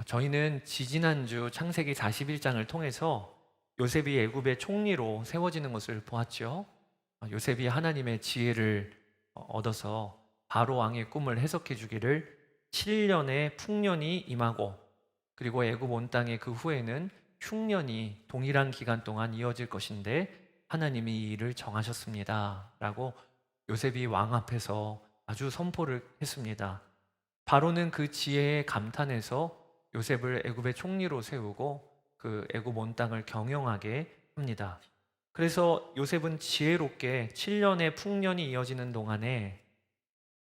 저희는 지지난주 창세기 41장을 통해서 요셉이 애굽의 총리로 세워지는 것을 보았죠. 요셉이 하나님의 지혜를 얻어서 바로 왕의 꿈을 해석해 주기를 7년의 풍년이 임하고, 그리고 애굽 온 땅의 그 후에는 흉년이 동일한 기간 동안 이어질 것인데 하나님이 이 일을 정하셨습니다 라고 요셉이 왕 앞에서 아주 선포를 했습니다. 바로는 그 지혜에 감탄해서 요셉을 애굽의 총리로 세우고 그 애굽 온 땅을 경영하게 합니다. 그래서 요셉은 지혜롭게 7년의 풍년이 이어지는 동안에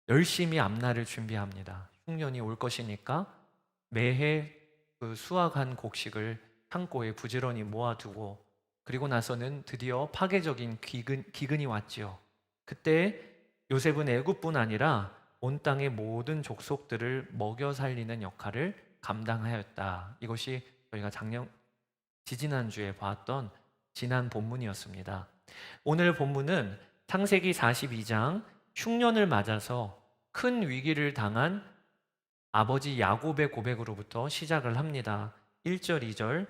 열심히 앞날을 준비합니다. 흉년이 올 것이니까 매해 그 수확한 곡식을 창고에 부지런히 모아두고, 그리고 나서는 드디어 파괴적인 기근이 왔지요. 그때 요셉은 애굽뿐 아니라 온 땅의 모든 족속들을 먹여 살리는 역할을 감당하였다. 이것이 저희가 지지난주에 봤던 지난 본문이었습니다. 오늘 본문은 창세기 42장 흉년을 맞아서 큰 위기를 당한 아버지 야곱의 고백으로부터 시작을 합니다. 1절, 2절.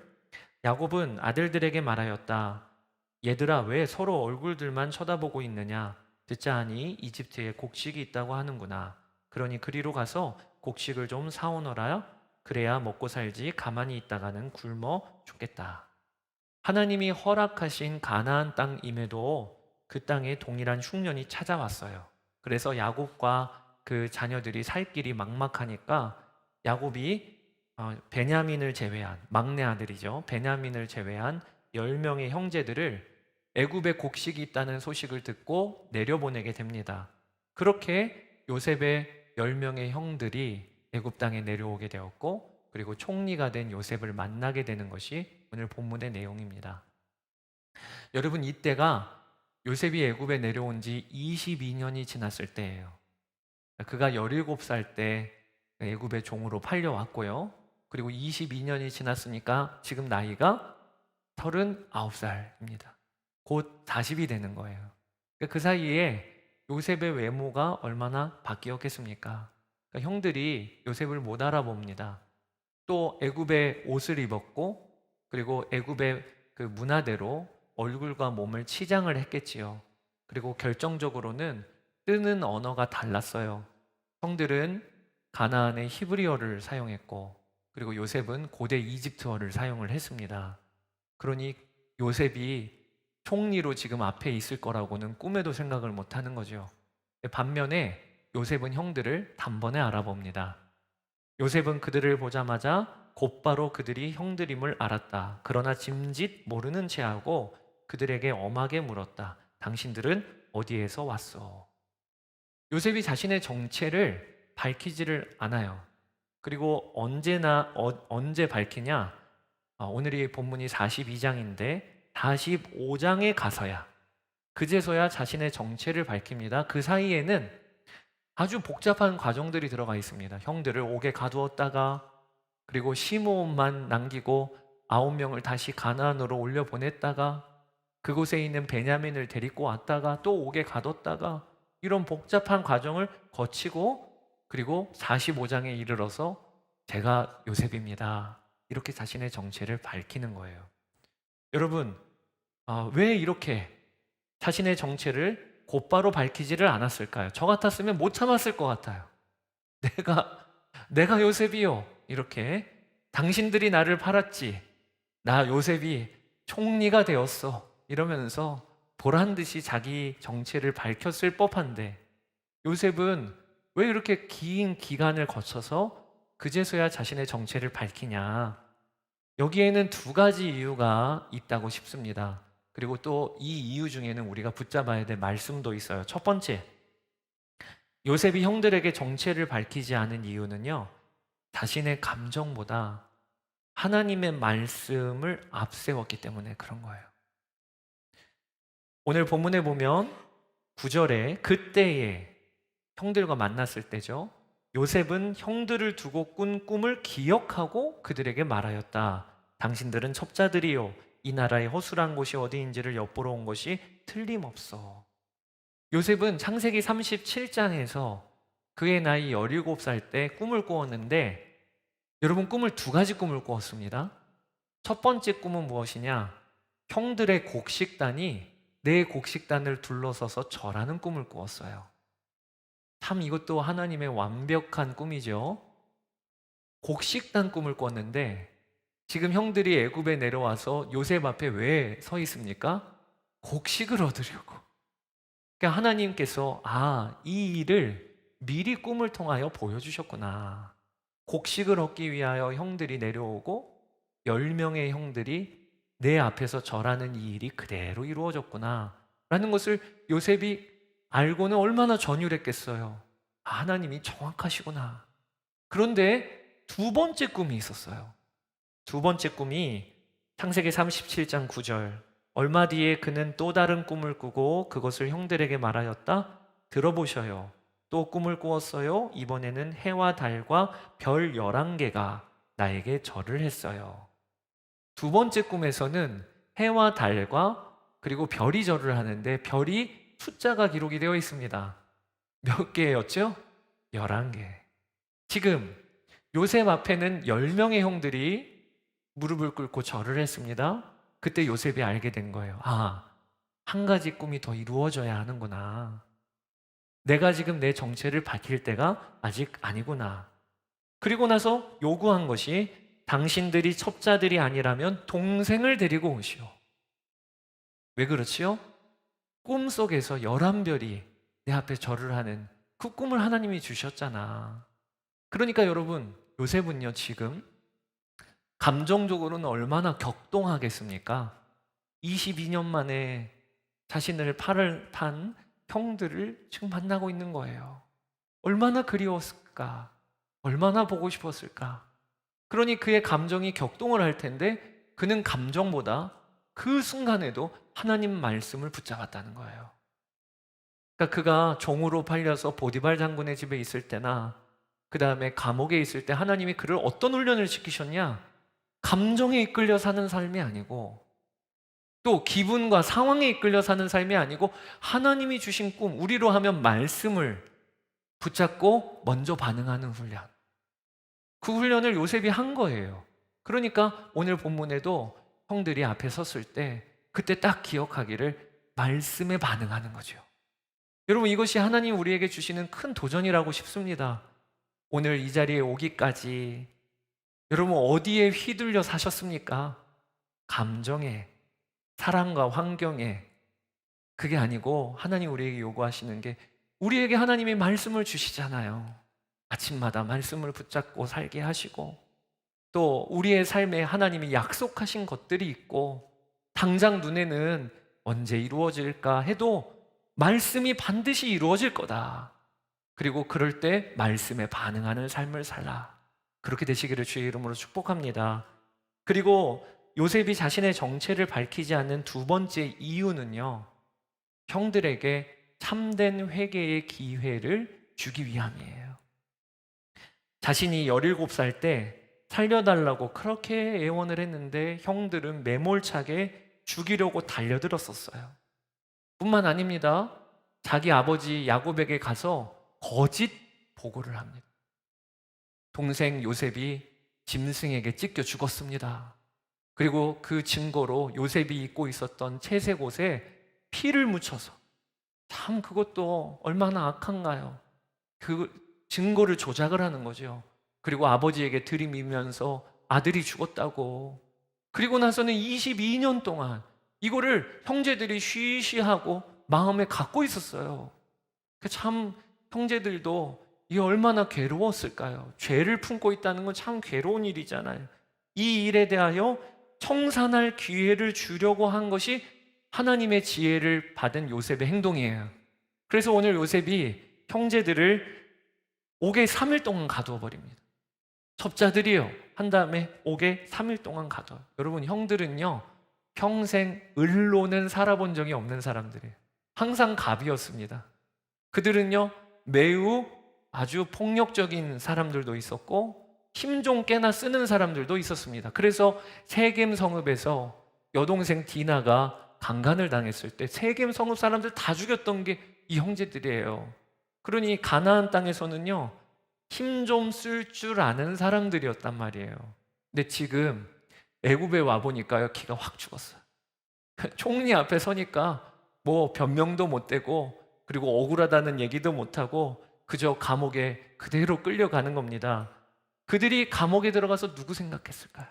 야곱은 아들들에게 말하였다. 얘들아, 왜 서로 얼굴들만 쳐다보고 있느냐? 듣자 하니 이집트에 곡식이 있다고 하는구나. 그러니 그리로 가서 곡식을 좀 사오너라. 그래야 먹고 살지 가만히 있다가는 굶어 죽겠다. 하나님이 허락하신 가나안 땅임에도 그 땅에 동일한 흉년이 찾아왔어요. 그래서 야곱과 그 자녀들이 살 길이 막막하니까 야곱이 베냐민을 제외한, 막내 아들이죠, 베냐민을 제외한 10명의 형제들을 애굽에 곡식이 있다는 소식을 듣고 내려보내게 됩니다. 그렇게 요셉의 10명의 형들이 애굽 땅에 내려오게 되었고, 그리고 총리가 된 요셉을 만나게 되는 것이 오늘 본문의 내용입니다. 여러분, 이때가 요셉이 애굽에 내려온 지 22년이 지났을 때예요. 그가 17살 때 애굽의 종으로 팔려왔고요. 그리고 22년이 지났으니까 지금 나이가 39살입니다. 곧 40이 되는 거예요. 그 사이에 요셉의 외모가 얼마나 바뀌었겠습니까? 그러니까 형들이 요셉을 못 알아봅니다. 또 애굽의 옷을 입었고, 그리고 애굽의 그 문화대로 얼굴과 몸을 치장을 했겠지요. 그리고 결정적으로는 쓰는 언어가 달랐어요. 형들은 가나안의 히브리어를 사용했고, 그리고 요셉은 고대 이집트어를 사용을 했습니다. 그러니 요셉이 총리로 지금 앞에 있을 거라고는 꿈에도 생각을 못 하는 거죠. 반면에 요셉은 형들을 단번에 알아봅니다. 요셉은 그들을 보자마자 곧바로 그들이 형들임을 알았다. 그러나 짐짓 모르는 체하고 그들에게 엄하게 물었다. 당신들은 어디에서 왔어? 요셉이 자신의 정체를 밝히지를 않아요. 그리고 언제 밝히냐? 오늘이 본문이 42장인데 45장에 가서야, 그제서야 자신의 정체를 밝힙니다. 그 사이에는 아주 복잡한 과정들이 들어가 있습니다. 형들을 옥에 가두었다가, 그리고 시므온만 남기고 9명을 다시 가나안으로 올려보냈다가, 그곳에 있는 베냐민을 데리고 왔다가 또 옥에 가뒀다가, 이런 복잡한 과정을 거치고, 그리고 45장에 이르러서 제가 요셉입니다, 이렇게 자신의 정체를 밝히는 거예요. 여러분, 왜 이렇게 자신의 정체를 곧바로 밝히지를 않았을까요? 저 같았으면 못 참았을 것 같아요. 내가 요셉이요, 이렇게. 당신들이 나를 팔았지, 나 요셉이 총리가 되었어, 이러면서 보란 듯이 자기 정체를 밝혔을 법한데, 요셉은 왜 이렇게 긴 기간을 거쳐서 그제서야 자신의 정체를 밝히냐? 여기에는 두 가지 이유가 있다고 싶습니다. 그리고 또 이 이유 중에는 우리가 붙잡아야 될 말씀도 있어요. 첫 번째, 요셉이 형들에게 정체를 밝히지 않은 이유는요, 자신의 감정보다 하나님의 말씀을 앞세웠기 때문에 그런 거예요. 오늘 본문에 보면 9절에 그때에, 형들과 만났을 때죠, 요셉은 형들을 두고 꾼 꿈을 기억하고 그들에게 말하였다. 당신들은 첩자들이요, 이 나라의 허술한 곳이 어디인지를 엿보러 온 것이 틀림없어. 요셉은 창세기 37장에서 그의 나이 17살 때 꿈을 꾸었는데 여러분, 꿈을 두 가지 꿈을 꾸었습니다. 첫 번째 꿈은 무엇이냐? 형들의 곡식단이 내 곡식단을 둘러서서 절하는 꿈을 꾸었어요. 참 이것도 하나님의 완벽한 꿈이죠. 곡식단 꿈을 꿨는데 지금 형들이 애굽에 내려와서 요셉 앞에 왜 서 있습니까? 곡식을 얻으려고. 그러니까 하나님께서 이 일을 미리 꿈을 통하여 보여주셨구나. 곡식을 얻기 위하여 형들이 내려오고 10명의 형들이 내 앞에서 절하는 이 일이 그대로 이루어졌구나 라는 것을 요셉이 알고는 얼마나 전율했겠어요. 하나님이 정확하시구나. 그런데 두 번째 꿈이 있었어요. 두 번째 꿈이 창세기 37장 9절. 얼마 뒤에 그는 또 다른 꿈을 꾸고 그것을 형들에게 말하였다. 들어보셔요. 또 꿈을 꾸었어요. 이번에는 해와 달과 별 11개가 나에게 절을 했어요. 두 번째 꿈에서는 해와 달과 그리고 별이 절을 하는데 별이 숫자가 기록이 되어 있습니다. 몇 개였죠? 11개. 지금 요셉 앞에는 10명의 형들이 무릎을 꿇고 절을 했습니다. 그때 요셉이 알게 된 거예요. 한 가지 꿈이 더 이루어져야 하는구나. 내가 지금 내 정체를 밝힐 때가 아직 아니구나. 그리고 나서 요구한 것이 당신들이 첩자들이 아니라면 동생을 데리고 오시오. 왜 그렇지요? 꿈속에서 11별이 내 앞에 절을 하는 그 꿈을 하나님이 주셨잖아. 그러니까 여러분, 요셉은요 지금 감정적으로는 얼마나 격동하겠습니까? 22년 만에 자신을 팔을 판 형들을 지금 만나고 있는 거예요. 얼마나 그리웠을까? 얼마나 보고 싶었을까? 그러니 그의 감정이 격동을 할 텐데 그는 감정보다 그 순간에도 하나님 말씀을 붙잡았다는 거예요. 그러니까 그가 종으로 팔려서 보디발 장군의 집에 있을 때나 그 다음에 감옥에 있을 때 하나님이 그를 어떤 훈련을 시키셨냐? 감정에 이끌려 사는 삶이 아니고 또 기분과 상황에 이끌려 사는 삶이 아니고 하나님이 주신 꿈, 우리로 하면 말씀을 붙잡고 먼저 반응하는 훈련. 그 훈련을 요셉이 한 거예요. 그러니까 오늘 본문에도 형들이 앞에 섰을 때 그때 딱 기억하기를 말씀에 반응하는 거죠. 여러분, 이것이 하나님 우리에게 주시는 큰 도전이라고 싶습니다. 오늘 이 자리에 오기까지 여러분 어디에 휘둘려 사셨습니까? 감정에, 사랑과 환경에. 그게 아니고 하나님 우리에게 요구하시는 게 우리에게 하나님이 말씀을 주시잖아요. 아침마다 말씀을 붙잡고 살게 하시고 또 우리의 삶에 하나님이 약속하신 것들이 있고 당장 눈에는 언제 이루어질까 해도 말씀이 반드시 이루어질 거다. 그리고 그럴 때 말씀에 반응하는 삶을 살라. 그렇게 되시기를 주의 이름으로 축복합니다. 그리고 요셉이 자신의 정체를 밝히지 않는 두 번째 이유는요, 형들에게 참된 회개의 기회를 주기 위함이에요. 자신이 17살 때 살려달라고 그렇게 애원을 했는데 형들은 매몰차게 죽이려고 달려들었었어요. 뿐만 아닙니다. 자기 아버지 야곱에게 가서 거짓 보고를 합니다. 동생 요셉이 짐승에게 찢겨 죽었습니다. 그리고 그 증거로 요셉이 입고 있었던 채색 옷에 피를 묻혀서, 참 그것도 얼마나 악한가요? 그 증거를 조작을 하는 거죠. 그리고 아버지에게 들이밀면서 아들이 죽었다고. 그리고 나서는 22년 동안 이거를 형제들이 쉬쉬하고 마음에 갖고 있었어요. 참 형제들도 이게 얼마나 괴로웠을까요? 죄를 품고 있다는 건 참 괴로운 일이잖아요. 이 일에 대하여 청산할 기회를 주려고 한 것이 하나님의 지혜를 받은 요셉의 행동이에요. 그래서 오늘 요셉이 형제들을 옥에 3일 동안 가두어 버립니다. 첩자들이요, 한 다음에 옥에 3일 동안 가둬요. 여러분, 형들은요 평생 을로는 살아본 적이 없는 사람들이에요. 항상 갑이었습니다. 그들은요 매우 아주 폭력적인 사람들도 있었고 힘 좀 깨나 쓰는 사람들도 있었습니다. 그래서 세겜 성읍에서 여동생 디나가 강간을 당했을 때 세겜 성읍 사람들 다 죽였던 게 이 형제들이에요. 그러니 가나안 땅에서는요 힘 좀 쓸 줄 아는 사람들이었단 말이에요. 근데 지금 애굽에 와 보니까요, 기가 확 죽었어요. 총리 앞에 서니까 뭐 변명도 못 되고, 그리고 억울하다는 얘기도 못 하고, 그저 감옥에 그대로 끌려가는 겁니다. 그들이 감옥에 들어가서 누구 생각했을까요?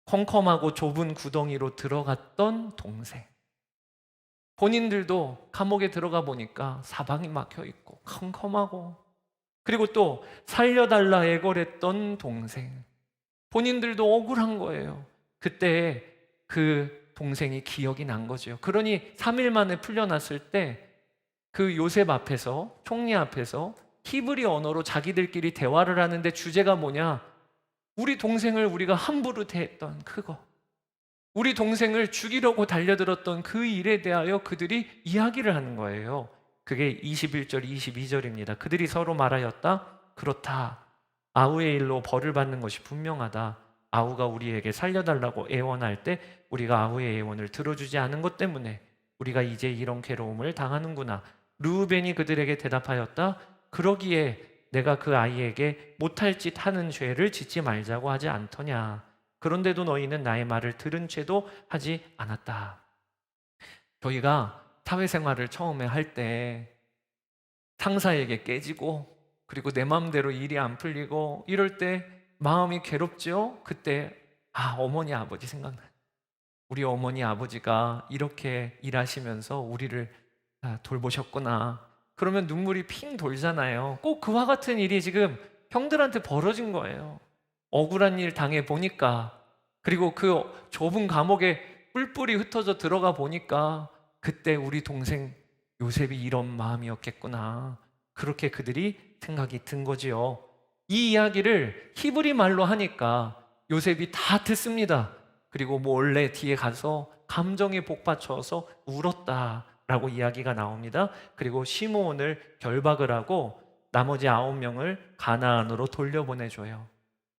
컴컴하고 좁은 구덩이로 들어갔던 동생. 본인들도 감옥에 들어가 보니까 사방이 막혀 있고 컴컴하고, 그리고 또 살려달라 애걸했던 동생. 본인들도 억울한 거예요. 그때 그 동생이 기억이 난 거죠. 그러니 3일 만에 풀려났을 때 그 요셉 앞에서, 총리 앞에서 히브리 언어로 자기들끼리 대화를 하는데 주제가 뭐냐? 우리 동생을 우리가 함부로 대했던 그거, 우리 동생을 죽이려고 달려들었던 그 일에 대하여 그들이 이야기를 하는 거예요. 그게 21절, 22절입니다. 그들이 서로 말하였다. 그렇다. 아우의 일로 벌을 받는 것이 분명하다. 아우가 우리에게 살려달라고 애원할 때 우리가 아우의 애원을 들어주지 않은 것 때문에 우리가 이제 이런 괴로움을 당하는구나. 르우벤이 그들에게 대답하였다. 그러기에 내가 그 아이에게 못할 짓 하는 죄를 짓지 말자고 하지 않더냐. 그런데도 너희는 나의 말을 들은 채도 하지 않았다. 저희가 사회생활을 처음에 할 때 상사에게 깨지고, 그리고 내 마음대로 일이 안 풀리고 이럴 때 마음이 괴롭죠? 그때 어머니 아버지 생각나요. 우리 어머니 아버지가 이렇게 일하시면서 우리를 돌보셨구나. 그러면 눈물이 핑 돌잖아요. 꼭 그와 같은 일이 지금 형들한테 벌어진 거예요. 억울한 일 당해 보니까, 그리고 그 좁은 감옥에 뿔뿔이 흩어져 들어가 보니까 그때 우리 동생 요셉이 이런 마음이었겠구나. 그렇게 그들이 생각이 든 거지요. 이 이야기를 히브리 말로 하니까 요셉이 다 듣습니다. 그리고 몰래 뒤에 가서 감정에 복받쳐서 울었다라고 이야기가 나옵니다. 그리고 시므온을 결박을 하고 나머지 9명을 가나안으로 돌려보내줘요.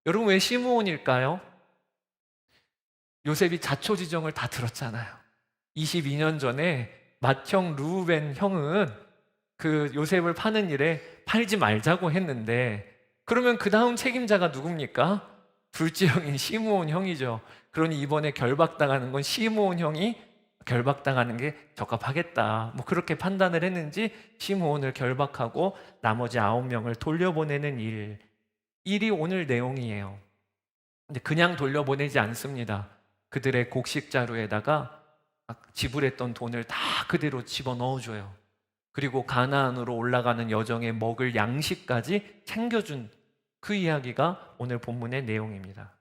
여러분, 왜 시므온일까요? 요셉이 자초지정을 다 들었잖아요. 22년 전에 맏형 르우벤 형은 그 요셉을 파는 일에 팔지 말자고 했는데, 그러면 그 다음 책임자가 누굽니까? 둘째 형인 시므온 형이죠. 그러니 이번에 결박당하는 건 시므온 형이 결박당하는 게 적합하겠다, 뭐 그렇게 판단을 했는지 시므온을 결박하고 나머지 9명을 돌려보내는 일이 오늘 내용이에요. 근데 그냥 돌려보내지 않습니다. 그들의 곡식 자루에다가 지불했던 돈을 다 그대로 집어넣어줘요. 그리고 가나안으로 올라가는 여정에 먹을 양식까지 챙겨준 그 이야기가 오늘 본문의 내용입니다.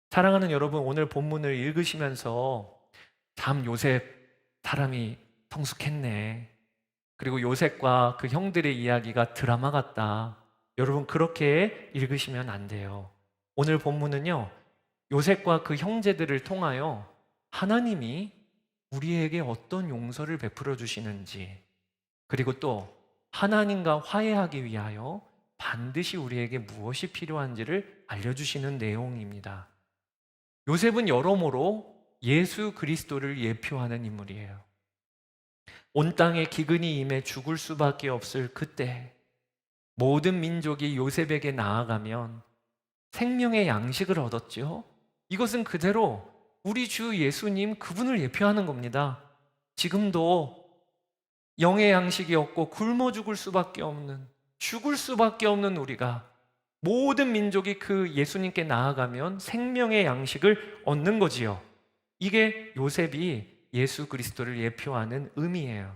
사랑하는 여러분, 오늘 본문을 읽으시면서 참 요셉 사람이 성숙했네, 그리고 요셉과 그 형들의 이야기가 드라마 같다, 여러분 그렇게 읽으시면 안 돼요. 오늘 본문은요, 요셉과 그 형제들을 통하여 하나님이 우리에게 어떤 용서를 베풀어 주시는지, 그리고 또 하나님과 화해하기 위하여 반드시 우리에게 무엇이 필요한지를 알려주시는 내용입니다. 요셉은 여러모로 예수 그리스도를 예표하는 인물이에요. 온 땅에 기근이 임해 죽을 수밖에 없을 그때 모든 민족이 요셉에게 나아가면 생명의 양식을 얻었죠. 이것은 그대로 우리 주 예수님 그분을 예표하는 겁니다. 지금도 영의 양식이 없고 굶어 죽을 수밖에 없는, 죽을 수밖에 없는 우리가, 모든 민족이 그 예수님께 나아가면 생명의 양식을 얻는 거지요. 이게 요셉이 예수 그리스도를 예표하는 의미예요.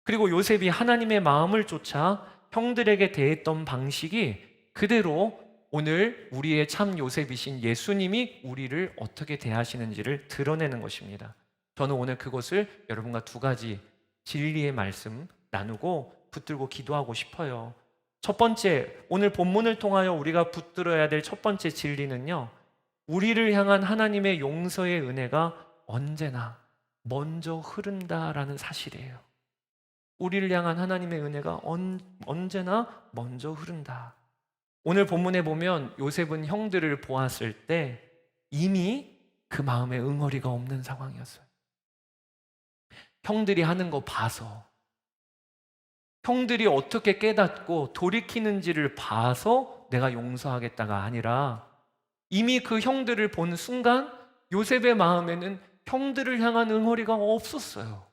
그리고 요셉이 하나님의 마음을 쫓아 형들에게 대했던 방식이 그대로 오늘 우리의 참 요셉이신 예수님이 우리를 어떻게 대하시는지를 드러내는 것입니다. 저는 오늘 그것을 여러분과 두 가지 진리의 말씀 나누고 붙들고 기도하고 싶어요. 첫 번째, 오늘 본문을 통하여 우리가 붙들어야 될 첫 번째 진리는요, 우리를 향한 하나님의 용서의 은혜가 언제나 먼저 흐른다라는 사실이에요. 우리를 향한 하나님의 은혜가 언제나 먼저 흐른다. 오늘 본문에 보면 요셉은 형들을 보았을 때 이미 그 마음에 응어리가 없는 상황이었어요. 형들이 하는 거 봐서 형들이 어떻게 깨닫고 돌이키는지를 봐서 내가 용서하겠다가 아니라 이미 그 형들을 본 순간 요셉의 마음에는 형들을 향한 응어리가 없었어요.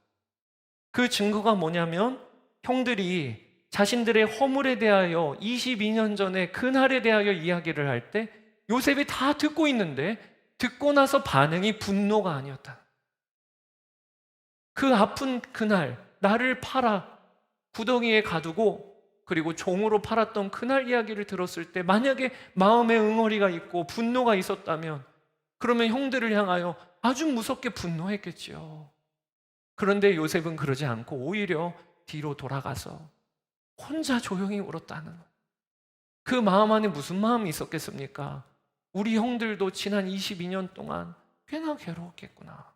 그 증거가 뭐냐면 형들이 자신들의 허물에 대하여 22년 전에 그날에 대하여 이야기를 할 때 요셉이 다 듣고 있는데 듣고 나서 반응이 분노가 아니었다. 그 아픈 그날 나를 팔아 구덩이에 가두고 그리고 종으로 팔았던 그날 이야기를 들었을 때 만약에 마음에 응어리가 있고 분노가 있었다면 그러면 형들을 향하여 아주 무섭게 분노했겠지요. 그런데 요셉은 그러지 않고 오히려 뒤로 돌아가서 혼자 조용히 울었다는 거예요. 그 마음 안에 무슨 마음이 있었겠습니까? 우리 형들도 지난 22년 동안 꽤나 괴로웠겠구나.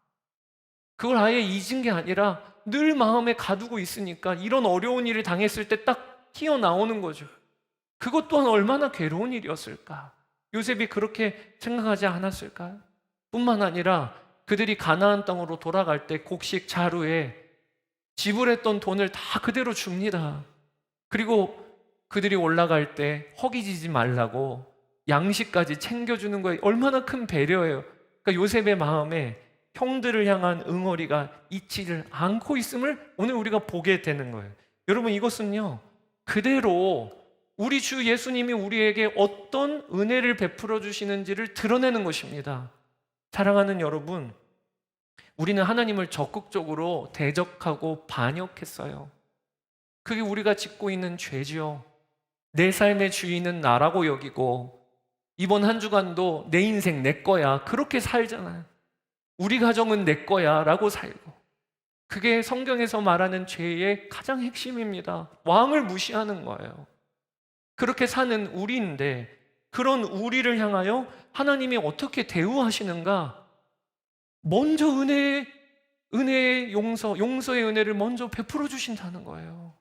그걸 아예 잊은 게 아니라 늘 마음에 가두고 있으니까 이런 어려운 일을 당했을 때 딱 튀어나오는 거죠. 그것 또한 얼마나 괴로운 일이었을까? 요셉이 그렇게 생각하지 않았을까요? 뿐만 아니라 그들이 가나안 땅으로 돌아갈 때 곡식 자루에 지불했던 돈을 다 그대로 줍니다. 그리고 그들이 올라갈 때 허기지지 말라고 양식까지 챙겨주는 거에 얼마나 큰 배려예요. 그러니까 요셉의 마음에 형들을 향한 응어리가 잊지를 않고 있음을 오늘 우리가 보게 되는 거예요. 여러분, 이것은요 그대로 우리 주 예수님이 우리에게 어떤 은혜를 베풀어 주시는지를 드러내는 것입니다. 사랑하는 여러분, 우리는 하나님을 적극적으로 대적하고 반역했어요. 그게 우리가 짓고 있는 죄지요. 내 삶의 주인은 나라고 여기고 이번 한 주간도 내 인생 내 거야 그렇게 살잖아요. 우리 가정은 내 거야 라고 살고, 그게 성경에서 말하는 죄의 가장 핵심입니다. 왕을 무시하는 거예요. 그렇게 사는 우리인데 그런 우리를 향하여 하나님이 어떻게 대우하시는가? 먼저 은혜의 용서의 은혜를 먼저 베풀어 주신다는 거예요.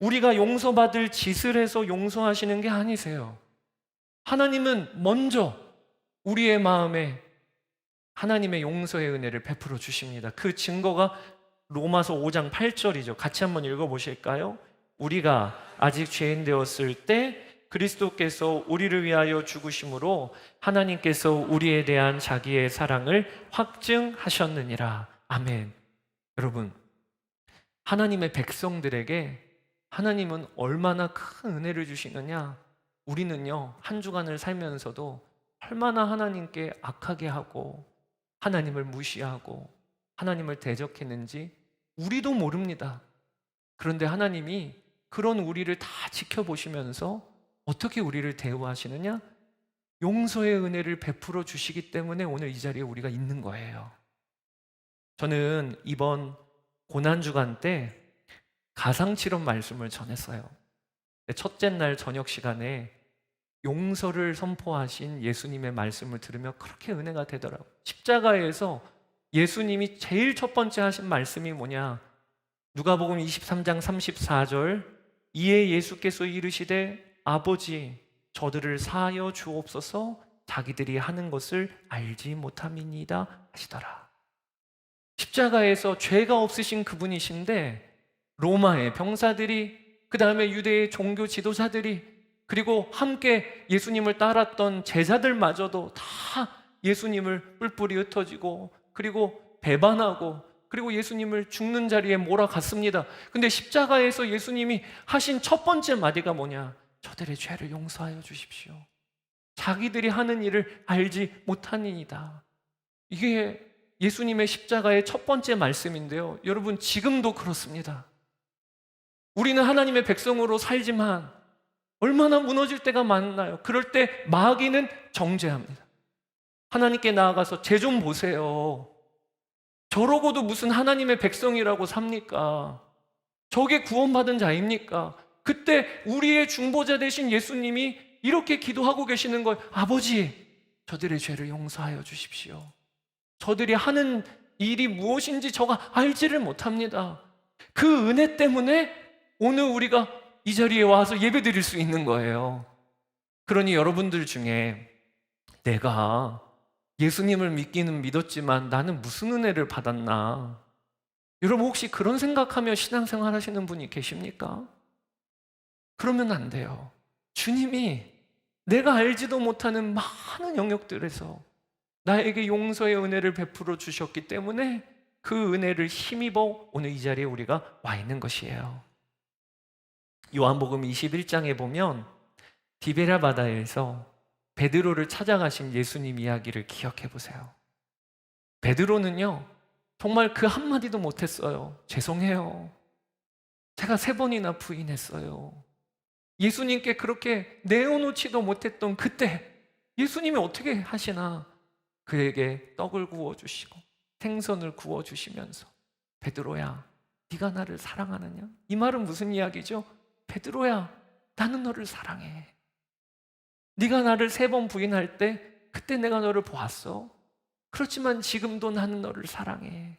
우리가 용서받을 짓을 해서 용서하시는 게 아니세요. 하나님은 먼저 우리의 마음에 하나님의 용서의 은혜를 베풀어 주십니다. 그 증거가 로마서 5장 8절이죠. 같이 한번 읽어보실까요? 우리가 아직 죄인 되었을 때 그리스도께서 우리를 위하여 죽으심으로 하나님께서 우리에 대한 자기의 사랑을 확증하셨느니라. 아멘. 여러분, 하나님의 백성들에게 하나님은 얼마나 큰 은혜를 주시느냐? 우리는요 한 주간을 살면서도 얼마나 하나님께 악하게 하고 하나님을 무시하고 하나님을 대적했는지 우리도 모릅니다. 그런데 하나님이 그런 우리를 다 지켜보시면서 어떻게 우리를 대우하시느냐? 용서의 은혜를 베풀어 주시기 때문에 오늘 이 자리에 우리가 있는 거예요. 저는 이번 고난주간 때 가상실험 말씀을 전했어요. 첫째 날 저녁 시간에 용서를 선포하신 예수님의 말씀을 들으며 그렇게 은혜가 되더라고요. 십자가에서 예수님이 제일 첫 번째 하신 말씀이 뭐냐? 누가복음 23장 34절, 이에 예수께서 이르시되 아버지 저들을 사하여 주옵소서 자기들이 하는 것을 알지 못함이니이다 하시더라. 십자가에서 죄가 없으신 그분이신데 로마의 병사들이, 그 다음에 유대의 종교 지도자들이, 그리고 함께 예수님을 따랐던 제자들마저도 다 예수님을 뿔뿔이 흩어지고 그리고 배반하고 그리고 예수님을 죽는 자리에 몰아갔습니다. 근데 십자가에서 예수님이 하신 첫 번째 마디가 뭐냐? 저들의 죄를 용서하여 주십시오. 자기들이 하는 일을 알지 못하니이다. 이게 예수님의 십자가의 첫 번째 말씀인데요. 여러분, 지금도 그렇습니다. 우리는 하나님의 백성으로 살지만 얼마나 무너질 때가 많나요? 그럴 때 마귀는 정죄합니다. 하나님께 나아가서 쟤 좀 보세요. 저러고도 무슨 하나님의 백성이라고 삽니까? 저게 구원받은 자입니까? 그때 우리의 중보자 되신 예수님이 이렇게 기도하고 계시는 거예요. 아버지, 저들의 죄를 용서하여 주십시오. 저들이 하는 일이 무엇인지 저가 알지를 못합니다. 그 은혜 때문에 오늘 우리가 이 자리에 와서 예배 드릴 수 있는 거예요. 그러니 여러분들 중에 내가 예수님을 믿기는 믿었지만 나는 무슨 은혜를 받았나? 여러분 혹시 그런 생각하며 신앙생활 하시는 분이 계십니까? 그러면 안 돼요. 주님이 내가 알지도 못하는 많은 영역들에서 나에게 용서의 은혜를 베풀어 주셨기 때문에 그 은혜를 힘입어 오늘 이 자리에 우리가 와 있는 것이에요. 요한복음 21장에 보면 디베랴 바다에서 베드로를 찾아가신 예수님 이야기를 기억해 보세요. 베드로는요, 정말 그 한마디도 못했어요. 죄송해요. 제가 3번이나 부인했어요. 예수님께 그렇게 내어놓지도 못했던 그때 예수님이 어떻게 하시나? 그에게 떡을 구워주시고 생선을 구워주시면서 베드로야, 네가 나를 사랑하느냐? 이 말은 무슨 이야기죠? 베드로야, 나는 너를 사랑해. 네가 나를 3번 부인할 때 그때 내가 너를 보았어. 그렇지만 지금도 나는 너를 사랑해.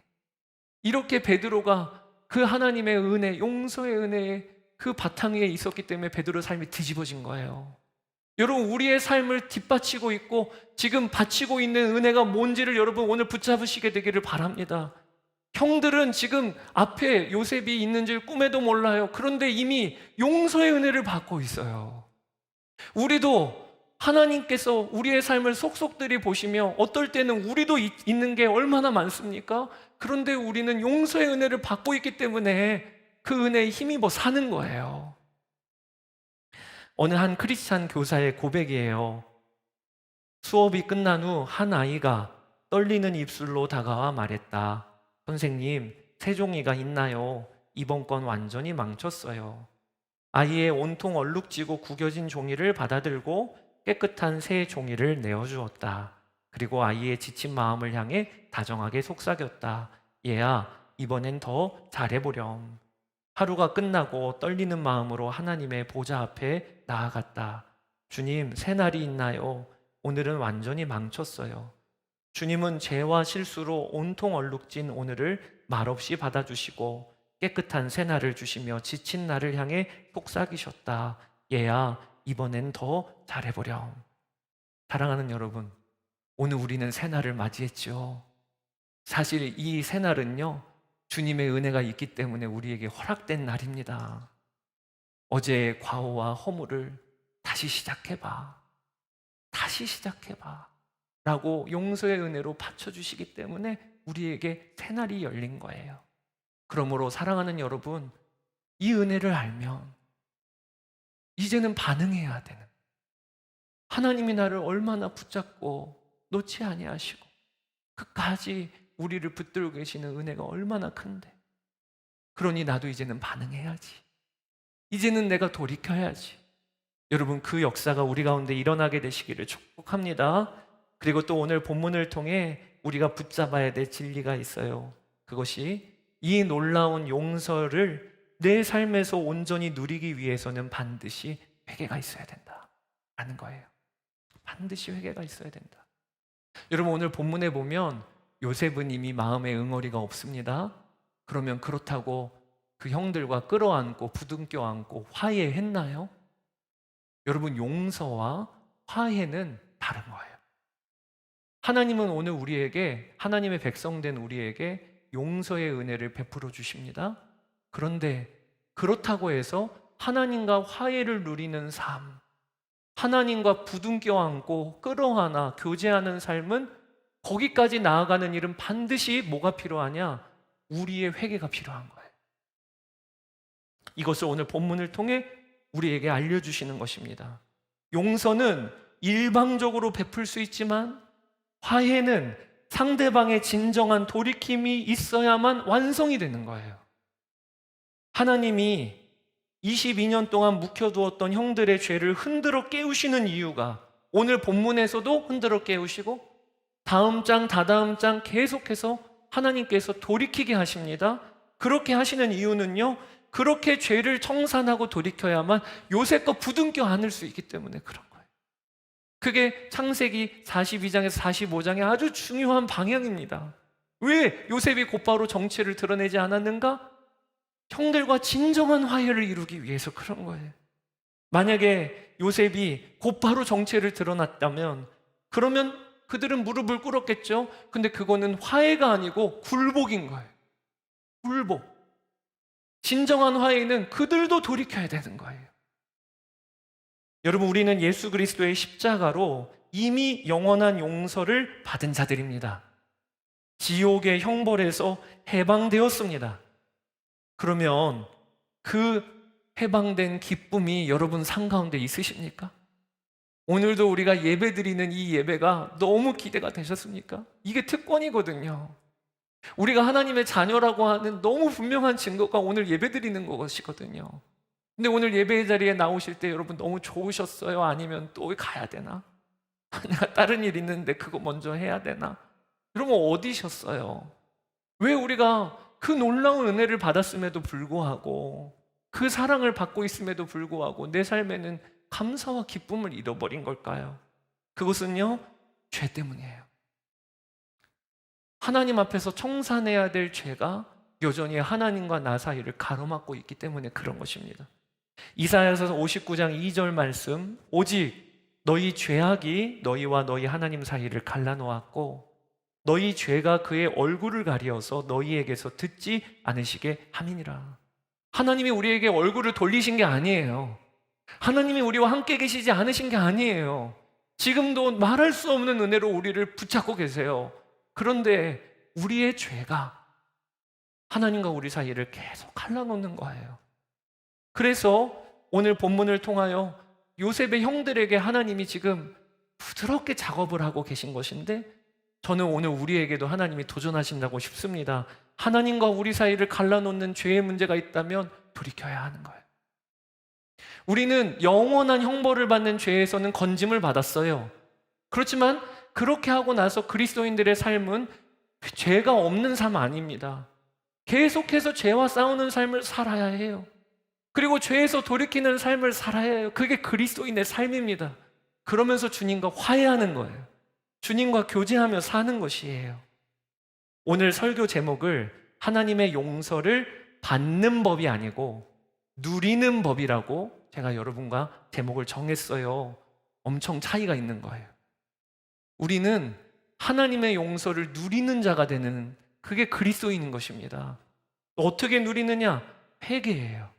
이렇게 베드로가 그 하나님의 은혜, 용서의 은혜의 그 바탕 위에 있었기 때문에 베드로의 삶이 뒤집어진 거예요. 여러분, 우리의 삶을 뒷받치고 있고 지금 바치고 있는 은혜가 뭔지를 여러분 오늘 붙잡으시게 되기를 바랍니다. 형들은 지금 앞에 요셉이 있는 줄 꿈에도 몰라요. 그런데 이미 용서의 은혜를 받고 있어요. 우리도 하나님께서 우리의 삶을 속속들이 보시며 어떨 때는 우리도 있는 게 얼마나 많습니까? 그런데 우리는 용서의 은혜를 받고 있기 때문에 그 은혜에 힘입어 사는 거예요. 어느 한 크리스찬 교사의 고백이에요. 수업이 끝난 후 한 아이가 떨리는 입술로 다가와 말했다. 선생님, 새종이가 있나요? 이번 건 완전히 망쳤어요. 아이의 온통 얼룩지고 구겨진 종이를 받아들고 깨끗한 새 종이를 내어주었다. 그리고 아이의 지친 마음을 향해 다정하게 속삭였다. 얘야, 이번엔 더 잘해보렴. 하루가 끝나고 떨리는 마음으로 하나님의 보좌 앞에 나아갔다. 주님, 새 날이 있나요? 오늘은 완전히 망쳤어요. 주님은 죄와 실수로 온통 얼룩진 오늘을 말없이 받아주시고 깨끗한 새 날을 주시며 지친 나를 향해 속삭이셨다. 얘야, 이번엔 더 잘해보렴. 사랑하는 여러분, 오늘 우리는 새 날을 맞이했죠. 사실 이 새 날은요, 주님의 은혜가 있기 때문에 우리에게 허락된 날입니다. 어제의 과오와 허물을 다시 시작해봐. 다시 시작해봐. 라고 용서의 은혜로 받쳐주시기 때문에 우리에게 새날이 열린 거예요. 그러므로 사랑하는 여러분, 이 은혜를 알면 이제는 반응해야 되는, 하나님이 나를 얼마나 붙잡고 놓지 아니하시고 끝까지 우리를 붙들고 계시는 은혜가 얼마나 큰데, 그러니 나도 이제는 반응해야지. 이제는 내가 돌이켜야지. 여러분, 그 역사가 우리 가운데 일어나게 되시기를 축복합니다. 그리고 또 오늘 본문을 통해 우리가 붙잡아야 될 진리가 있어요. 그것이 이 놀라운 용서를 내 삶에서 온전히 누리기 위해서는 반드시 회개가 있어야 된다라는 거예요. 반드시 회개가 있어야 된다. 여러분, 오늘 본문에 보면 요셉은 이미 마음에 응어리가 없습니다. 그러면 그렇다고 그 형들과 끌어안고 부둥켜 안고 화해했나요? 여러분, 용서와 화해는 다른 거예요. 하나님은 오늘 우리에게, 하나님의 백성된 우리에게 용서의 은혜를 베풀어 주십니다. 그런데 그렇다고 해서 하나님과 화해를 누리는 삶, 하나님과 부둥켜 안고 끌어안아 교제하는 삶은, 거기까지 나아가는 일은 반드시 뭐가 필요하냐? 우리의 회개가 필요한 거예요. 이것을 오늘 본문을 통해 우리에게 알려주시는 것입니다. 용서는 일방적으로 베풀 수 있지만 화해는 상대방의 진정한 돌이킴이 있어야만 완성이 되는 거예요. 하나님이 22년 동안 묵혀두었던 형들의 죄를 흔들어 깨우시는 이유가, 오늘 본문에서도 흔들어 깨우시고 다음 장, 다다음 장 계속해서 하나님께서 돌이키게 하십니다. 그렇게 하시는 이유는요, 그렇게 죄를 청산하고 돌이켜야만 요셉과 부둥켜 안을 수 있기 때문에 그런 거예요. 그게 창세기 42장에서 45장의 아주 중요한 방향입니다. 왜 요셉이 곧바로 정체를 드러내지 않았는가? 형들과 진정한 화해를 이루기 위해서 그런 거예요. 만약에 요셉이 곧바로 정체를 드러났다면 그러면 그들은 무릎을 꿇었겠죠. 근데 그거는 화해가 아니고 굴복인 거예요. 굴복. 진정한 화해는 그들도 돌이켜야 되는 거예요. 여러분, 우리는 예수 그리스도의 십자가로 이미 영원한 용서를 받은 자들입니다. 지옥의 형벌에서 해방되었습니다. 그러면 그 해방된 기쁨이 여러분 삶 가운데 있으십니까? 오늘도 우리가 예배드리는 이 예배가 너무 기대가 되셨습니까? 이게 특권이거든요. 우리가 하나님의 자녀라고 하는 너무 분명한 증거가 오늘 예배드리는 것이거든요. 근데 오늘 예배의 자리에 나오실 때 여러분 너무 좋으셨어요? 아니면 또 가야 되나? 내가 다른 일 있는데 그거 먼저 해야 되나? 여러분 어디셨어요? 왜 우리가 그 놀라운 은혜를 받았음에도 불구하고, 그 사랑을 받고 있음에도 불구하고 내 삶에는 감사와 기쁨을 잃어버린 걸까요? 그것은요, 죄 때문이에요. 하나님 앞에서 청산해야 될 죄가 여전히 하나님과 나 사이를 가로막고 있기 때문에 그런 것입니다. 이사야서 59장 2절 말씀, 오직 너희 죄악이 너희와 너희 하나님 사이를 갈라놓았고 너희 죄가 그의 얼굴을 가리어서 너희에게서 듣지 않으시게 함이니라. 하나님이 우리에게 얼굴을 돌리신 게 아니에요. 하나님이 우리와 함께 계시지 않으신 게 아니에요. 지금도 말할 수 없는 은혜로 우리를 붙잡고 계세요. 그런데 우리의 죄가 하나님과 우리 사이를 계속 갈라놓는 거예요. 그래서 오늘 본문을 통하여 요셉의 형들에게 하나님이 지금 부드럽게 작업을 하고 계신 것인데, 저는 오늘 우리에게도 하나님이 도전하신다고 싶습니다. 하나님과 우리 사이를 갈라놓는 죄의 문제가 있다면 돌이켜야 하는 거예요. 우리는 영원한 형벌을 받는 죄에서는 건짐을 받았어요. 그렇지만 그렇게 하고 나서 그리스도인들의 삶은 죄가 없는 삶 아닙니다. 계속해서 죄와 싸우는 삶을 살아야 해요. 그리고 죄에서 돌이키는 삶을 살아야 해요. 그게 그리스도인의 삶입니다. 그러면서 주님과 화해하는 거예요. 주님과 교제하며 사는 것이에요. 오늘 설교 제목을 하나님의 용서를 받는 법이 아니고 누리는 법이라고 제가 여러분과 제목을 정했어요. 엄청 차이가 있는 거예요. 우리는 하나님의 용서를 누리는 자가 되는, 그게 그리스도인인 것입니다. 어떻게 누리느냐? 회개예요.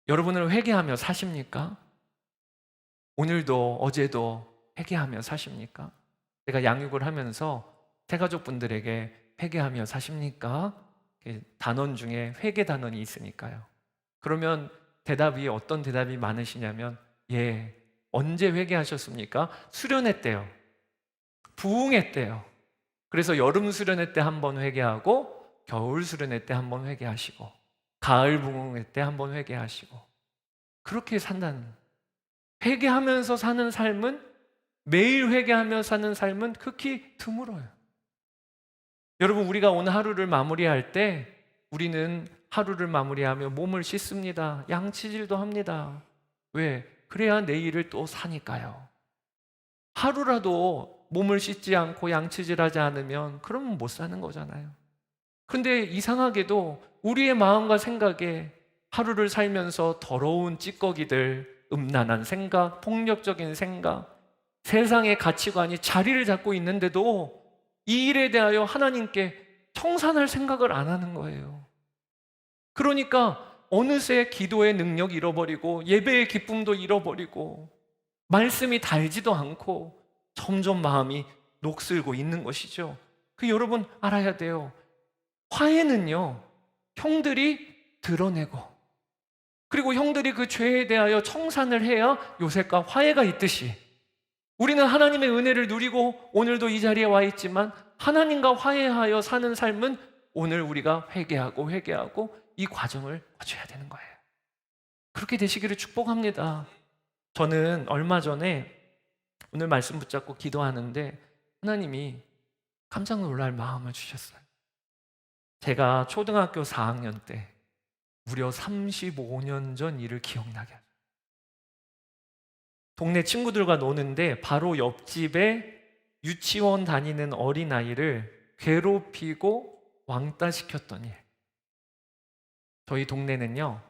여러분은 회개하며 사십니까? 오늘도 어제도 회개하며 사십니까? 제가 양육을 하면서 새가족분들에게 회개하며 사십니까? 단원 중에 회개 단원이 있으니까요. 그러면 대답이, 어떤 대답이 많으시냐면, 예, 언제 회개하셨습니까? 수련회 때요. 부흥회 때요. 그래서 여름 수련회 때 한 번 회개하고 겨울 수련회 때 한 번 회개하시고 가을 부흥회 때 한 번 회개하시고, 그렇게 산다는, 회개하면서 사는 삶은, 매일 회개하며 사는 삶은 극히 드물어요. 여러분, 우리가 오늘 하루를 마무리할 때 우리는 하루를 마무리하며 몸을 씻습니다. 양치질도 합니다. 왜? 그래야 내일을 또 사니까요. 하루라도 몸을 씻지 않고 양치질하지 않으면 그러면 못 사는 거잖아요. 그런데 이상하게도 우리의 마음과 생각에 하루를 살면서 더러운 찌꺼기들, 음란한 생각, 폭력적인 생각, 세상의 가치관이 자리를 잡고 있는데도 이 일에 대하여 하나님께 청산할 생각을 안 하는 거예요. 그러니까 어느새 기도의 능력 잃어버리고 예배의 기쁨도 잃어버리고 말씀이 달지도 않고 점점 마음이 녹슬고 있는 것이죠. 여러분 알아야 돼요. 화해는요, 형들이 드러내고, 그리고 형들이 그 죄에 대하여 청산을 해야 요셉과 화해가 있듯이, 우리는 하나님의 은혜를 누리고 오늘도 이 자리에 와 있지만 하나님과 화해하여 사는 삶은 오늘 우리가 회개하고 이 과정을 거쳐야 되는 거예요. 그렇게 되시기를 축복합니다. 저는 얼마 전에 오늘 말씀 붙잡고 기도하는데 하나님이 깜짝 놀랄 마음을 주셨어요. 제가 초등학교 4학년 때 무려 35년 전 일을 기억나게 하죠. 동네 친구들과 노는데 바로 옆집에 유치원 다니는 어린아이를 괴롭히고 왕따시켰던 일. 저희 동네는요,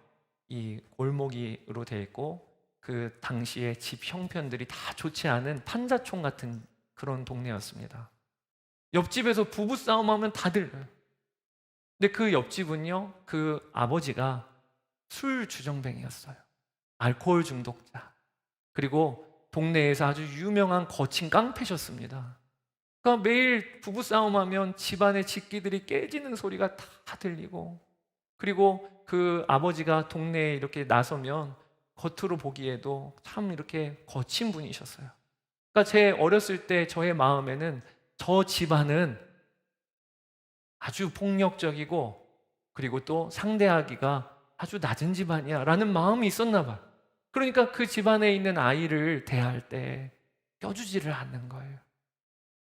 이 골목으로 되어 있고 그 당시에 집 형편들이 다 좋지 않은 판자촌 같은 그런 동네였습니다. 옆집에서 부부싸움하면 다 들려요. 근데 그 옆집은요, 그 아버지가 술 주정뱅이였어요. 알코올 중독자. 그리고 동네에서 아주 유명한 거친 깡패셨습니다. 그러니까 매일 부부싸움하면 집안의 집기들이 깨지는 소리가 다 들리고, 그리고 그 아버지가 동네에 이렇게 나서면 겉으로 보기에도 참 이렇게 거친 분이셨어요. 그러니까 제 어렸을 때 저의 마음에는 저 집안은 아주 폭력적이고, 그리고 또 상대하기가 아주 낮은 집안이야 라는 마음이 있었나 봐요. 그러니까 그 집안에 있는 아이를 대할 때 껴주지를 않는 거예요.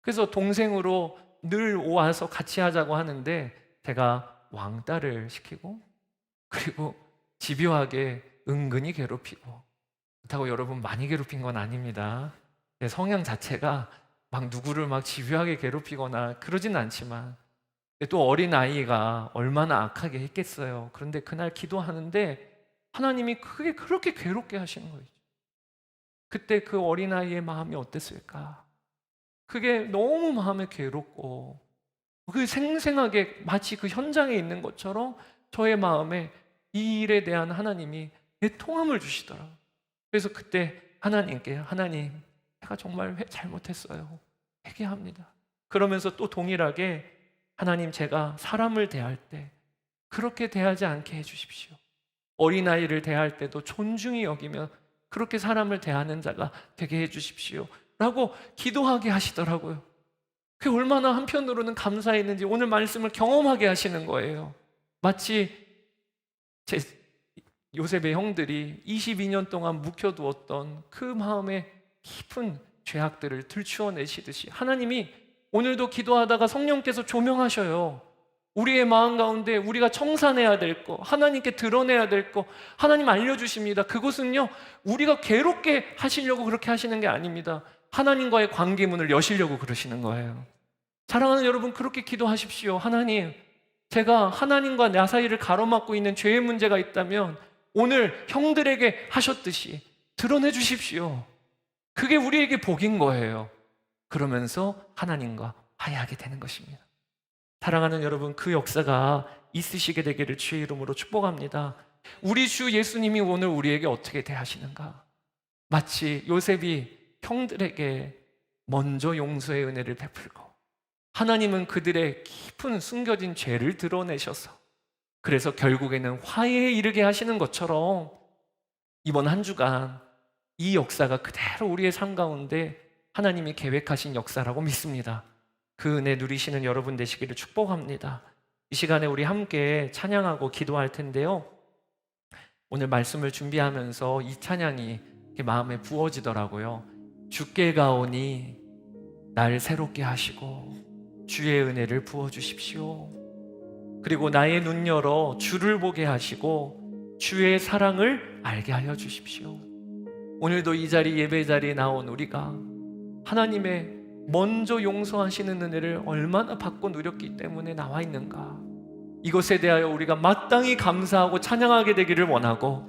그래서 동생으로 늘 와서 같이 하자고 하는데 제가 왕따를 시키고, 그리고 집요하게 은근히 괴롭히고. 그렇다고 여러분 많이 괴롭힌 건 아닙니다. 내 성향 자체가 막 누구를 막 집요하게 괴롭히거나 그러진 않지만, 또 어린 아이가 얼마나 악하게 했겠어요. 그런데 그날 기도하는데 하나님이 그게 그렇게 괴롭게 하시는 거예요. 그때 그 어린아이의 마음이 어땠을까? 그게 너무 마음에 괴롭고, 그 생생하게 마치 그 현장에 있는 것처럼 저의 마음에 이 일에 대한 하나님이 애통함을 주시더라고요. 그래서 그때 하나님께, 하나님, 제가 정말 잘못했어요. 회개합니다. 그러면서 또 동일하게, 하나님, 제가 사람을 대할 때 그렇게 대하지 않게 해주십시오. 어린아이를 대할 때도 존중히 여기며 그렇게 사람을 대하는 자가 되게 해주십시오 라고 기도하게 하시더라고요. 그게 얼마나 한편으로는 감사했는지 오늘 말씀을 경험하게 하시는 거예요. 마치 제 요셉의 형들이 22년 동안 묵혀두었던 그 마음의 깊은 죄악들을 들추어내시듯이 하나님이 오늘도 기도하다가 성령께서 조명하셔요. 우리의 마음 가운데 우리가 청산해야 될 거, 하나님께 드러내야 될 거 하나님 알려주십니다. 그것은요, 우리가 괴롭게 하시려고 그렇게 하시는 게 아닙니다. 하나님과의 관계문을 여시려고 그러시는 거예요. 사랑하는 여러분, 그렇게 기도하십시오. 하나님, 제가 하나님과 나 사이를 가로막고 있는 죄의 문제가 있다면 오늘 형들에게 하셨듯이 드러내 주십시오. 그게 우리에게 복인 거예요. 그러면서 하나님과 화해하게 되는 것입니다. 사랑하는 여러분, 그 역사가 있으시게 되기를 주의 이름으로 축복합니다. 우리 주 예수님이 오늘 우리에게 어떻게 대하시는가? 마치 요셉이 형들에게 먼저 용서의 은혜를 베풀고, 하나님은 그들의 깊은 숨겨진 죄를 드러내셔서 그래서 결국에는 화해에 이르게 하시는 것처럼 이번 한 주간 이 역사가 그대로 우리의 삶 가운데 하나님이 계획하신 역사라고 믿습니다. 그 은혜 누리시는 여러분 되시기를 축복합니다. 이 시간에 우리 함께 찬양하고 기도할 텐데요, 오늘 말씀을 준비하면서 이 찬양이 마음에 부어지더라고요. 주께 가오니 날 새롭게 하시고 주의 은혜를 부어주십시오. 그리고 나의 눈 열어 주를 보게 하시고 주의 사랑을 알게 하여 주십시오. 오늘도 이 자리, 예배 자리에 나온 우리가 하나님의 먼저 용서하시는 은혜를 얼마나 받고 누렸기 때문에 나와 있는가, 이것에 대하여 우리가 마땅히 감사하고 찬양하게 되기를 원하고,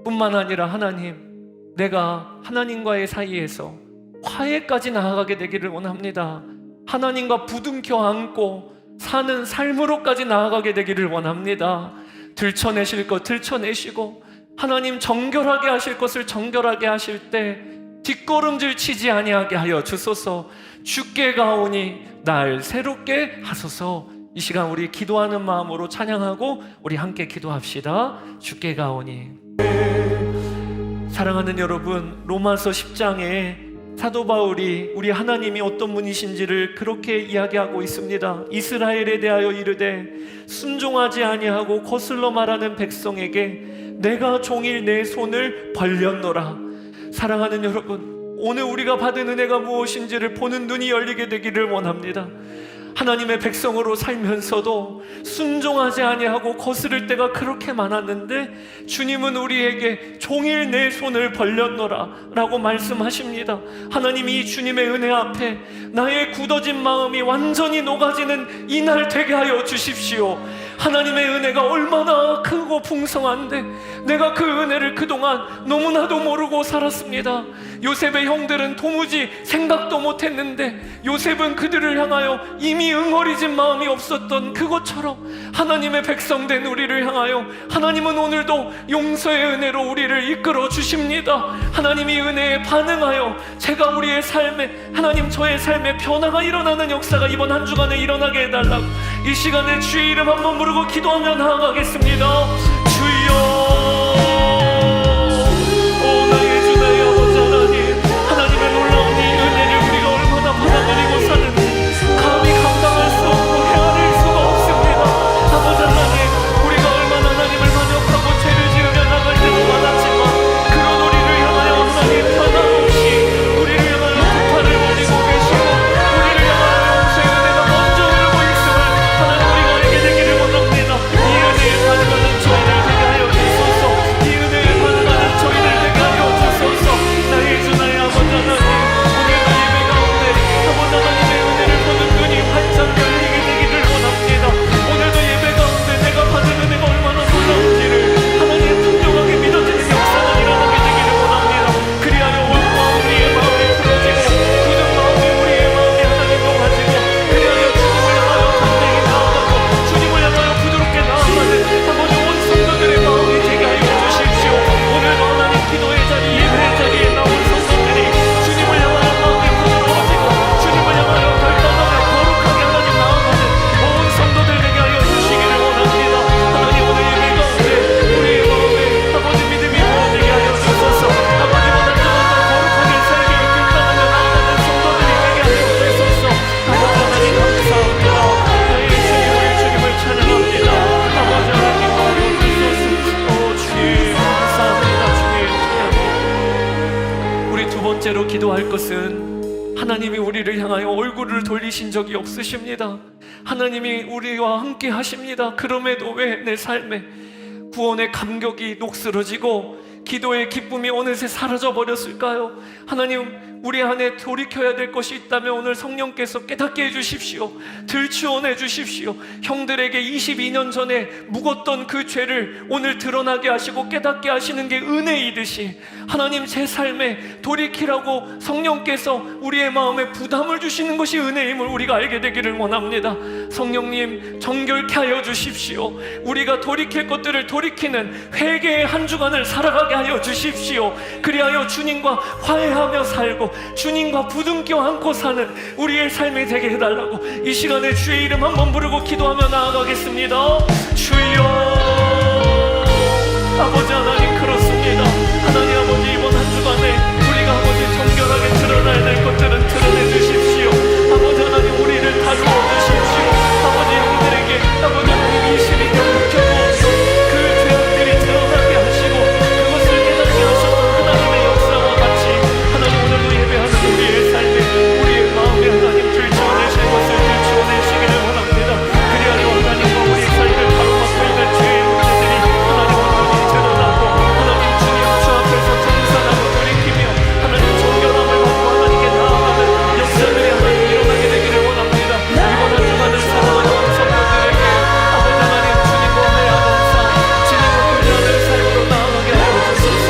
뿐만 아니라 하나님, 내가 하나님과의 사이에서 화해까지 나아가게 되기를 원합니다. 하나님과 부둥켜 안고 사는 삶으로까지 나아가게 되기를 원합니다. 들춰내실 것 들춰내시고, 하나님 정결하게 하실 것을 정결하게 하실 때 뒷걸음질 치지 아니하게 하여 주소서. 주께 가오니 날 새롭게 하소서. 이 시간 우리 기도하는 마음으로 찬양하고 우리 함께 기도합시다. 주께 가오니. 사랑하는 여러분, 로마서 10장에 사도 바울이 우리 하나님이 어떤 분이신지를 그렇게 이야기하고 있습니다. 이스라엘에 대하여 이르되 순종하지 아니하고 거슬러 말하는 백성에게 내가 종일 내 손을 벌렸노라. 사랑하는 여러분, 오늘 우리가 받은 은혜가 무엇인지를 보는 눈이 열리게 되기를 원합니다. 하나님의 백성으로 살면서도 순종하지 아니하고 거스를 때가 그렇게 많았는데 주님은 우리에게 종일 내 손을 벌렸노라 라고 말씀하십니다. 하나님이 주님의 은혜 앞에 나의 굳어진 마음이 완전히 녹아지는 이날 되게 하여 주십시오. 하나님의 은혜가 얼마나 크고 풍성한데 내가 그 은혜를 그동안 너무나도 모르고 살았습니다. 요셉의 형들은 도무지 생각도 못했는데 요셉은 그들을 향하여 이미 응어리진 마음이 없었던 그것처럼 하나님의 백성된 우리를 향하여 하나님은 오늘도 용서의 은혜로 우리를 이끌어 주십니다. 하나님이 은혜에 반응하여 제가 우리의 삶에, 하나님 저의 삶에 변화가 일어나는 역사가 이번 한 주간에 일어나게 해달라고 이 시간에 주의 이름 한번 부르고 기도하며 나아가겠습니다. 주여, 오 나의 주 나의 아버지 하나님, 하나님의 놀라운 이 은혜를 우리가 얼마나 받아들이고 사는지 감히 감당할 수 없고 헤아릴 수가 없습니다. 아버지 하나님, 우리가 얼마나 하나님을 반역하고 죄를 지으며 나갈 때도 많았지만 그런 우리를 향하여 하나님 변함없이 우리를 향하여 불파를 올리고 계시고 우리를 향하여 용서의 은혜가 먼저 흐르고 있음을 하나님 우리가 알게 되기를 원합니다. 이 은혜에 반응하는 저희를 되게 하여 주소서. 이 은혜에 반응하는 저희를 되게 하여 주소서. 나의 주 나의 아버지 하나님, 오늘도 예배 가운데 아버지 하나님의 은혜를 보는 눈이 활짝 열리게 되기를 원합니다. 오늘도 예배 가운데 내가 받은 은혜가 얼마나 놀라운지를 하나님 풍족하게 믿어지는 역사가 일어나게 되기를 원합니다. 그리하여 온 마음 우리의 마음이 풀어지고 굳은 마음이 우리의 마음이 하나님 녹아지고 그리하여 주님을 향하여 담대히 나아가고 주님을 향하여 부드럽게 나아가는 아버지 온 성도들의 마음이 되게 하여 주십시오. 오늘도 하나님 기도의 자리, 예배의 자리에 나온 성도들이 주님을 향하여 마음이 부드러워지고 주님을 향하여 결단하며 거룩하게 하나님 나아가는 온 성도들 되게 하여 주시기를 원합니다. 하나님 오늘 예배 가운데 우리의 마음에 아버지 믿음이 모아지게 하여 주소서. 아버지보다 더 거룩하게 살기를 결단하며 나아가는 성도들이 되게 하여 주소서. 아버지 하나님 감사합니다. 나의 주님 우리 주님을 찬양합니다. 아버지 하나님 하여 주소서. 오 주님 감사합니다. 주님 찬양. 우리 두 번째로 기도할 것은 하나님이 우리를 향하여 얼굴을 돌리신 적이 없으십니다. 하나님이 우리와 함께 하십니다. 그럼에도 왜 내 삶에 구원의 감격이 녹슬어지고 기도의 기쁨이 어느새 사라져 버렸을까요? 하나님 우리 안에 돌이켜야 될 것이 있다면 오늘 성령께서 깨닫게 해주십시오. 들추어내 주십시오. 형들에게 22년 전에 묵었던 그 죄를 오늘 드러나게 하시고 깨닫게 하시는 게 은혜이듯이 하나님 제 삶에 돌이키라고 성령께서 우리의 마음에 부담을 주시는 것이 은혜임을 우리가 알게 되기를 원합니다. 성령님 정결케 하여 주십시오. 우리가 돌이킬 것들을 돌이키는 회개의 한 주간을 살아가게 하여 주십시오. 그리하여 주님과 화해하며 살고 주님과 부둥켜 안고 사는 우리의 삶이 되게 해달라고 이 시간에 주의 이름 한번 부르고 기도하며 나아가겠습니다. 주여, 아버지 하나님 그렇습니다. 하나님 아버지 이번 한 주간에 우리가 아버지 정결하게 드러나야 될 것들은 드러내 주십시오. 아버지 하나님 우리를 다루어 주십시오. 아버지 형들에게 아버지 하나님 22년 묵혀두어서 그 죄악들이 드러나게 하시고 그것을 깨닫게 하셔서 하나님의 역사와 같이 하나님 오늘도 예배하는 우리의 삶에 우리의 마음에 하나님 들추어내실 것을 들추어내시기를 원합니다. 그리하여 하나님과 우리 삶을 가로막고 있는 죄의 문제들이 하나님 온전히 드러나고 하나님 주님 주 앞에서 정산하고 돌이키며 하나님 정결함을 받고 하나님께 나아가는 역사들이 하나님 일어나게 되기를 원합니다. 이번 한 주간을 사랑하는 성도들에게 아버지 하나님 주님과 화해하는 삶, 주님과 교제하는 삶으로 나아가게 하여 주소서.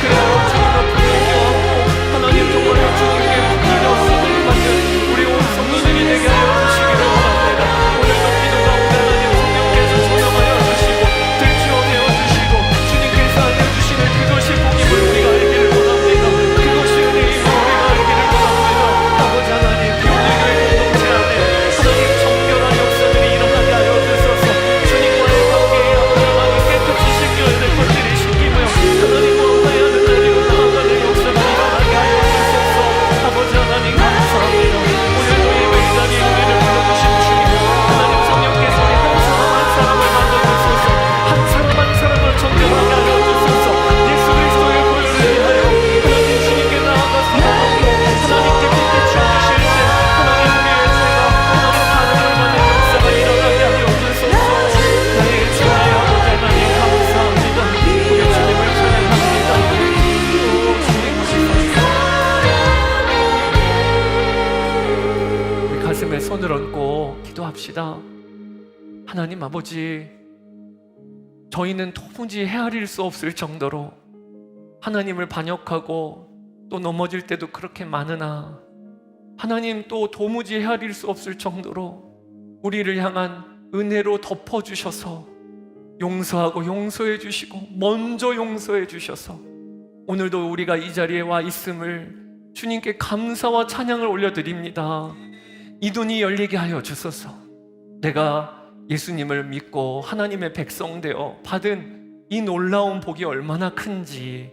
그리하여 주님과 부둥켜안고 하나님 정말로 주님께 부끄러 쓰는 받는 우리 온 성도들이 되게 하여 주시기를 원합니다. 오늘도 기도 가운데 하나님 성령께서 소명하여 주시고 들추어내어 주시고 주님께서 알려주시는 그것이 복임을 우리가 알기를 원합니다. 그것이 은혜임을 우리가 알기를 원합니다. 아버지 하나님 우리 교회 공동체 안에 하나님 정결한 역사들이 일어나게 하여 주소서. 주님과의 관계에 아버지 하나님 깨끗이 씻겨야 될 것들이 씻기며 하나님과 화해하는 날리고 나아가는 역사가 일어나게 하여 주소서. 아버지 하나님 감사합니다. 오늘도 예배의 자리에 우리를 불러주신 주님 하나님 성령께서 우리 한 사람 한 사람을 만져주소서. 한 사람 한 사람을 정결하게 하여 주소서. 예수 그리스도의 보혈을 위하여 하나님 주님께 나아가서 하나님께 빛에 주어주실 때 하나님 우리의 죄가 하나님 반응을 받는 역사가 일어나게 하여 주소서. 나의 주 나의 아버지 하나님 감사합니다. 우리 주님을 찬양합니다. 오 주님 감사합니다. 우리 가슴에 손을 얹고 기도합시다. 하나님 아버지, 저희는 도무지 헤아릴 수 없을 정도로 하나님을 반역하고 또 넘어질 때도 그렇게 많으나, 하나님 또 도무지 헤아릴 수 없을 정도로 우리를 향한 은혜로 덮어주셔서 용서하고 용서해 주시고 먼저 용서해 주셔서 오늘도 우리가 이 자리에 와 있음을 주님께 감사와 찬양을 올려드립니다. 이 눈이 열리게 하여 주소서. 내가 예수님을 믿고 하나님의 백성 되어 받은 이 놀라운 복이 얼마나 큰지,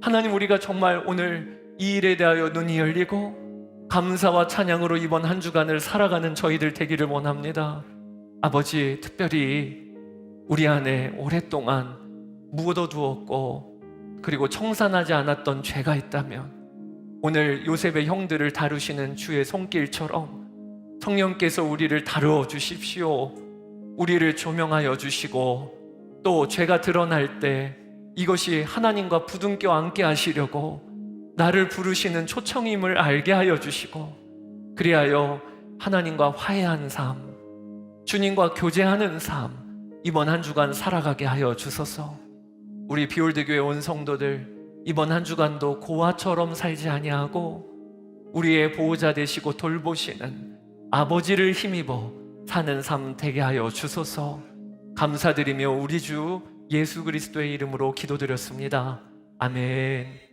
하나님, 우리가 정말 오늘 이 일에 대하여 눈이 열리고 감사와 찬양으로 이번 한 주간을 살아가는 저희들 되기를 원합니다. 아버지, 특별히 우리 안에 오랫동안 묻어두었고 그리고 청산하지 않았던 죄가 있다면 오늘 요셉의 형들을 다루시는 주의 손길처럼 성령께서 우리를 다루어 주십시오. 우리를 조명하여 주시고 또 죄가 드러날 때 이것이 하나님과 부둥켜 안게 하시려고 나를 부르시는 초청임을 알게 하여 주시고, 그리하여 하나님과 화해한 삶, 주님과 교제하는 삶, 이번 한 주간 살아가게 하여 주소서. 우리 비올드교회 온 성도들 이번 한 주간도 고아처럼 살지 아니하고 우리의 보호자 되시고 돌보시는 아버지를 힘입어 사는 삶 되게 하여 주소서. 감사드리며 우리 주 예수 그리스도의 이름으로 기도드렸습니다. 아멘.